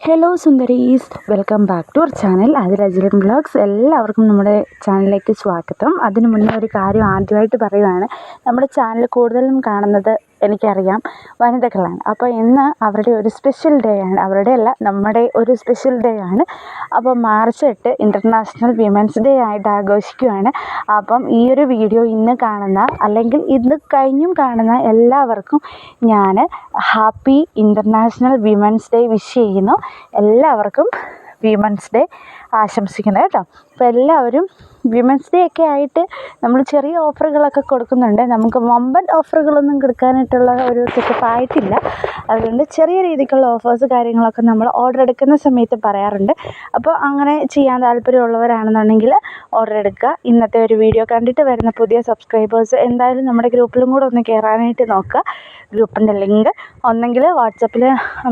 Hello സുന്ദരീസ്, welcome back to our channel അതിരജിലൻ vlogs. എല്ലാവർക്കും നമ്മുടെ ചാനലിലേക്ക് സ്വാഗതം. അതിനു മുന്നേ ഒരു കാര്യം ആദ്യമായിട്ട് പറയുകയാണ്. നമ്മുടെ ചാനൽ കൂടുതലും കാണുന്നത് എനിക്കറിയാം വനിതകളാണ്. അപ്പോൾ ഇന്ന് അവരുടെ ഒരു സ്പെഷ്യൽ ഡേ ആണ്. അവരുടെ അല്ല, നമ്മുടെ ഒരു സ്പെഷ്യൽ ഡേ ആണ്. അപ്പോൾ മാർച്ച് 8 ഇൻ്റർനാഷണൽ വിമൻസ് ഡേ ആയിട്ട് ആഘോഷിക്കുകയാണ്. അപ്പം ഈ ഒരു വീഡിയോ ഇന്ന് കാണുന്ന അല്ലെങ്കിൽ ഇന്ന് കഴിഞ്ഞും കാണുന്ന എല്ലാവർക്കും ഞാൻ happy international women's day wish ചെയ്യുന്നു. എല്ലാവർക്കും വിമൻസ് ഡേ ആശംസിക്കുന്നത് കേട്ടോ. അപ്പോൾ എല്ലാവരും വിമൻസ് ഡേ ഒക്കെ ആയിട്ട് നമ്മൾ ചെറിയ ഓഫറുകളൊക്കെ കൊടുക്കുന്നുണ്ട്. നമുക്ക് വമ്പൻ ഓഫറുകളൊന്നും കൊടുക്കാനായിട്ടുള്ള ഒരു സെറ്റപ്പ് ആയിട്ടില്ല. അതുകൊണ്ട് ചെറിയ രീതിക്കുള്ള ഓഫേഴ്സ് കാര്യങ്ങളൊക്കെ നമ്മൾ ഓർഡർ എടുക്കുന്ന സമയത്ത് പറയാറുണ്ട്. അപ്പോൾ അങ്ങനെ ചെയ്യാൻ താല്പര്യമുള്ളവരാണെന്നുണ്ടെങ്കിൽ ഓർഡർ എടുക്കുക. ഇന്നത്തെ ഒരു വീഡിയോ കണ്ടിട്ട് വരുന്ന പുതിയ സബ്സ്ക്രൈബേഴ്സ് എന്തായാലും നമ്മുടെ ഗ്രൂപ്പിലും കൂടെ ഒന്ന് കയറാനായിട്ട് നോക്കുക. ഗ്രൂപ്പിൻ്റെ ലിങ്ക് ഒന്നെങ്കിൽ വാട്സപ്പിൽ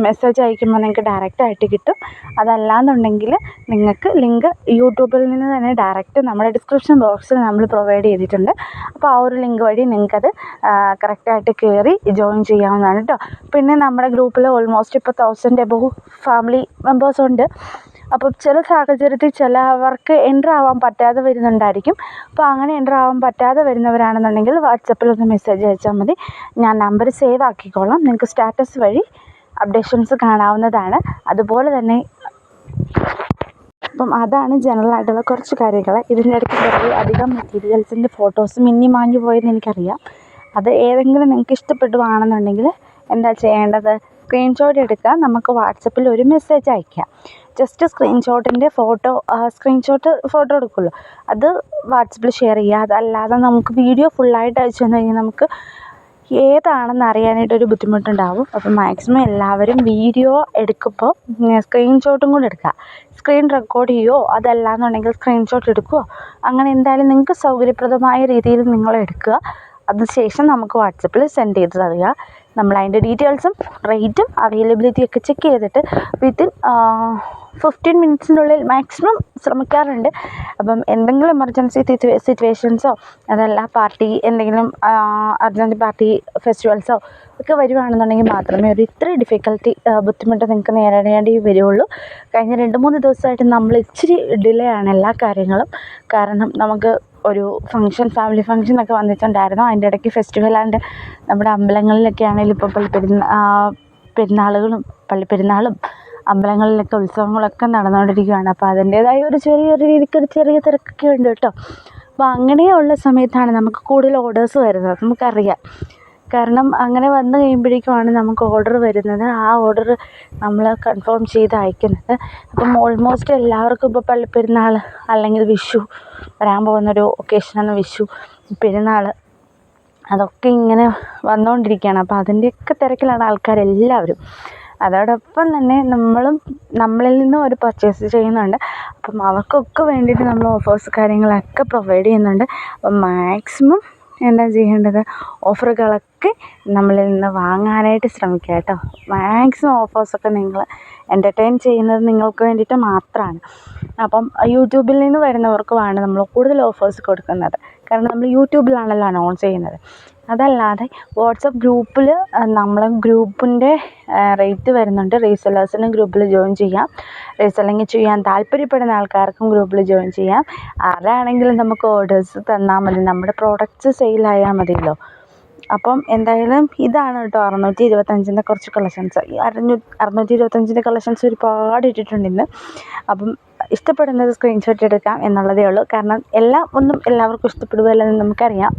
മെസ്സേജ് അയക്കുമ്പോൾ നിങ്ങൾക്ക് ഡയറക്റ്റായിട്ട് കിട്ടും. അതല്ലാന്നുണ്ടെങ്കിൽ നിങ്ങൾക്ക് ലിങ്ക് യൂട്യൂബിൽ നിന്ന് തന്നെ ഡയറക്റ്റ് നമ്മുടെ ഡിസ്ക്രിപ്ഷൻ ബോക്സിൽ നമ്മൾ പ്രൊവൈഡ് ചെയ്തിട്ടുണ്ട്. അപ്പോൾ ആ ഒരു ലിങ്ക് വഴി നിങ്ങൾക്കത് കറക്റ്റായിട്ട് കയറി ജോയിൻ ചെയ്യാവുന്നതാണ് കേട്ടോ. പിന്നെ നമ്മുടെ ഗ്രൂപ്പിൽ ഓൾമോസ്റ്റ് ഇപ്പോൾ 1000 എബോവ് ഫാമിലി മെമ്പേഴ്സ് ഉണ്ട്. അപ്പോൾ ചില സാഹചര്യത്തിൽ ചിലവർക്ക് എൻ്റർ ആവാൻ പറ്റാതെ വരുന്നുണ്ടായിരിക്കും. അപ്പോൾ അങ്ങനെ എൻ്റർ ആവാൻ പറ്റാതെ വരുന്നവരാണെന്നുണ്ടെങ്കിൽ വാട്സപ്പിലൊന്ന് മെസ്സേജ് അയച്ചാൽ മതി. ഞാൻ നമ്പർ സേവ് ആക്കിക്കോളാം. നിങ്ങൾക്ക് സ്റ്റാറ്റസ് വഴി അപ്ഡേഷൻസ് കാണാവുന്നതാണ്. അതുപോലെ തന്നെ അപ്പം അതാണ് ജനറലായിട്ടുള്ള കുറച്ച് കാര്യങ്ങൾ. ഇതിൻ്റെ ഇടയ്ക്ക് കുറേ അധികം മെറ്റീരിയൽസിൻ്റെ ഫോട്ടോസ് മിന്നി മാഞ്ഞു പോയെന്ന് എനിക്കറിയാം. അത് ഏതെങ്കിലും നിങ്ങൾക്ക് ഇഷ്ടപ്പെടുകയാണെന്നുണ്ടെങ്കിൽ എന്താ ചെയ്യേണ്ടത്? സ്ക്രീൻഷോട്ട് എടുക്കുക. നമുക്ക് വാട്സപ്പിൽ ഒരു മെസ്സേജ് അയയ്ക്കാം. ജസ്റ്റ് സ്ക്രീൻഷോട്ട് ഫോട്ടോ എടുക്കുമല്ലോ, അത് വാട്സപ്പിൽ ഷെയർ ചെയ്യുക. അതല്ലാതെ നമുക്ക് വീഡിയോ ഫുള്ളായിട്ട് അയച്ചു തന്നു കഴിഞ്ഞാൽ നമുക്ക് ഏതാണെന്ന് അറിയാനായിട്ടൊരു ബുദ്ധിമുട്ടുണ്ടാവും. അപ്പോൾ മാക്സിമം എല്ലാവരും വീഡിയോ എടുക്കുമ്പോൾ സ്ക്രീൻഷോട്ടും കൂടെ എടുക്കുക. സ്ക്രീൻ റെക്കോർഡ് ചെയ്യുമോ അതല്ലാന്നുണ്ടെങ്കിൽ സ്ക്രീൻഷോട്ട് എടുക്കുകയോ അങ്ങനെ എന്തായാലും നിങ്ങൾക്ക് സൗകര്യപ്രദമായ രീതിയിൽ നിങ്ങൾ എടുക്കുക. അതിനുശേഷം നമുക്ക് വാട്സപ്പിൽ സെൻഡ് ചെയ്ത് തരിക. നമ്മൾ അതിൻ്റെ ഡീറ്റെയിൽസും റേറ്റും അവൈലബിലിറ്റിയൊക്കെ ചെക്ക് ചെയ്തിട്ട് വിത്തിൻ 15 മിനിറ്റ്സിനുള്ളിൽ മാക്സിമം ശ്രമിക്കാറുണ്ട്. അപ്പം എന്തെങ്കിലും എമർജൻസി സിറ്റുവേഷൻസോ അതല്ല പാർട്ടി എന്തെങ്കിലും അർജൻറ്റ് പാർട്ടി ഫെസ്റ്റിവൽസോ ഒക്കെ വരുവാണെന്നുണ്ടെങ്കിൽ മാത്രമേ ഒരു ഇത്ര ബുദ്ധിമുട്ട് നിങ്ങൾക്ക് നേരിടേണ്ടി വരുള്ളൂ. കഴിഞ്ഞ 2-3 ദിവസമായിട്ട് നമ്മൾ ഇച്ചിരി ഡിലേ ആണ് എല്ലാ കാര്യങ്ങളും. കാരണം നമുക്ക് ഒരു ഫാമിലി ഫങ്ഷനൊക്കെ വന്നിട്ടുണ്ടായിരുന്നു. അതിൻ്റെ ഇടയ്ക്ക് ഫെസ്റ്റിവൽ ആൻഡ് നമ്മുടെ അമ്പലങ്ങളിലൊക്കെ ആണെങ്കിലും ഇപ്പോൾ പള്ളിപ്പെരുന്നാളും അമ്പലങ്ങളിലൊക്കെ ഉത്സവങ്ങളൊക്കെ നടന്നുകൊണ്ടിരിക്കുകയാണ്. അപ്പോൾ അതിൻ്റേതായ ഒരു ചെറിയ തിരക്കൊക്കെ ഉണ്ട് കേട്ടോ. അപ്പോൾ അങ്ങനെയുള്ള സമയത്താണ് നമുക്ക് കൂടുതൽ ഓർഡേഴ്സ് വരുന്നത്. നമുക്കറിയാം. കാരണം അങ്ങനെ വന്നു കഴിയുമ്പോഴേക്കുമാണ് നമുക്ക് ഓർഡർ വരുന്നത്. ആ ഓർഡർ നമ്മൾ കൺഫേം ചെയ്ത് അയക്കുന്നത്. അപ്പം ഓൾമോസ്റ്റ് എല്ലാവർക്കും ഇപ്പോൾ പള്ളിപ്പെരുന്നാൾ അല്ലെങ്കിൽ വിഷു വരാൻ പോകുന്നൊരു ഒക്കേഷനാണ് വിഷു, പെരുന്നാൾ, അതൊക്കെ ഇങ്ങനെ വന്നുകൊണ്ടിരിക്കുകയാണ്. അപ്പോൾ അതിൻ്റെയൊക്കെ തിരക്കിലാണ് ആൾക്കാരെല്ലാവരും. അതോടൊപ്പം തന്നെ നമ്മളിൽ നിന്നും ഒരു പർച്ചേസ് ചെയ്യുന്നുണ്ട്. അപ്പം അവർക്കൊക്കെ വേണ്ടിയിട്ട് നമ്മൾ ഓഫേഴ്സ് കാര്യങ്ങളൊക്കെ പ്രൊവൈഡ് ചെയ്യുന്നുണ്ട്. അപ്പം മാക്സിമം എന്താ ചെയ്യേണ്ടത്? ഓഫറുകളൊക്കെ നമ്മളിൽ നിന്ന് വാങ്ങാനായിട്ട് ശ്രമിക്കുക കേട്ടോ. മാക്സിമം ഓഫേഴ്സൊക്കെ നിങ്ങൾ എൻ്റർടൈൻ ചെയ്യുന്നത് നിങ്ങൾക്ക് വേണ്ടിയിട്ട് മാത്രമാണ്. അപ്പം യൂട്യൂബിൽ നിന്ന് വരുന്നവർക്കുമാണ് നമ്മൾ കൂടുതൽ ഓഫേഴ്സ് കൊടുക്കുന്നത്. കാരണം നമ്മൾ യൂട്യൂബിലാണല്ലോ അനൗൺസ് ചെയ്യുന്നത്. അതല്ലാതെ വാട്സപ്പ് ഗ്രൂപ്പിൽ ഗ്രൂപ്പിൻ്റെ റേറ്റ് വരുന്നുണ്ട്. റീസെല്ലേഴ്സിനും ഗ്രൂപ്പിൽ ജോയിൻ ചെയ്യാം. റീസെല്ലിങ് ചെയ്യാൻ താല്പര്യപ്പെടുന്ന ആൾക്കാർക്കും ഗ്രൂപ്പിൽ ജോയിൻ ചെയ്യാം. ആരാണെങ്കിലും നമുക്ക് ഓർഡേഴ്സ് തന്നാൽ മതി. നമ്മുടെ പ്രോഡക്റ്റ്സ് സെയിലായാൽ മതിയല്ലോ. അപ്പം എന്തായാലും ഇതാണ് കേട്ടോ 625 കുറച്ച് കളക്ഷൻസ്. 625 കളക്ഷൻസ് ഒരുപാട് ഇട്ടിട്ടുണ്ട് ഇന്ന്. അപ്പം ഇഷ്ടപ്പെടുന്നത് സ്ക്രീൻഷോട്ട് എടുക്കാം എന്നുള്ളതേ ഉള്ളൂ. കാരണം എല്ലാവർക്കും ഇഷ്ടപ്പെടുകയല്ലെന്ന് നമുക്കറിയാം.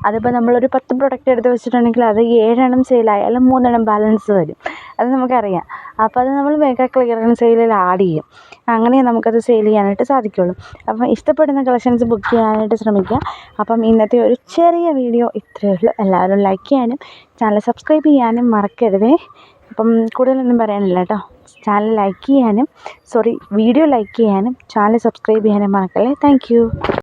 അതിപ്പോൾ നമ്മളൊരു 10 പ്രൊഡക്റ്റ് എടുത്ത് വെച്ചിട്ടുണ്ടെങ്കിൽ അത് 7 സെയിലായാലും 3 ബാലൻസ് വരും. അത് നമുക്കറിയാം. അപ്പോൾ അത് നമ്മൾ മെഗാ ക്ലിയറൻസ് സെയിലിൽ ആഡ് ചെയ്യും. അങ്ങനെ നമുക്കത് സെയിൽ ചെയ്യാനായിട്ട് സാധിക്കുള്ളൂ. അപ്പം ഇഷ്ടപ്പെടുന്ന കളക്ഷൻസ് ബുക്ക് ചെയ്യാനായിട്ട് ശ്രമിക്കുക. അപ്പം ഇന്നത്തെ ഒരു ചെറിയ വീഡിയോ ഇത്രയേ ഉള്ളൂ. എല്ലാവരും ലൈക്ക് ചെയ്യാനും ചാനൽ സബ്സ്ക്രൈബ് ചെയ്യാനും മറക്കരുതേ. അപ്പം കൂടുതലൊന്നും പറയാനില്ല കേട്ടോ. വീഡിയോ ലൈക്ക് ചെയ്യാനും ചാനൽ സബ്സ്ക്രൈബ് ചെയ്യാനും മറക്കല്ലേ. Thank you.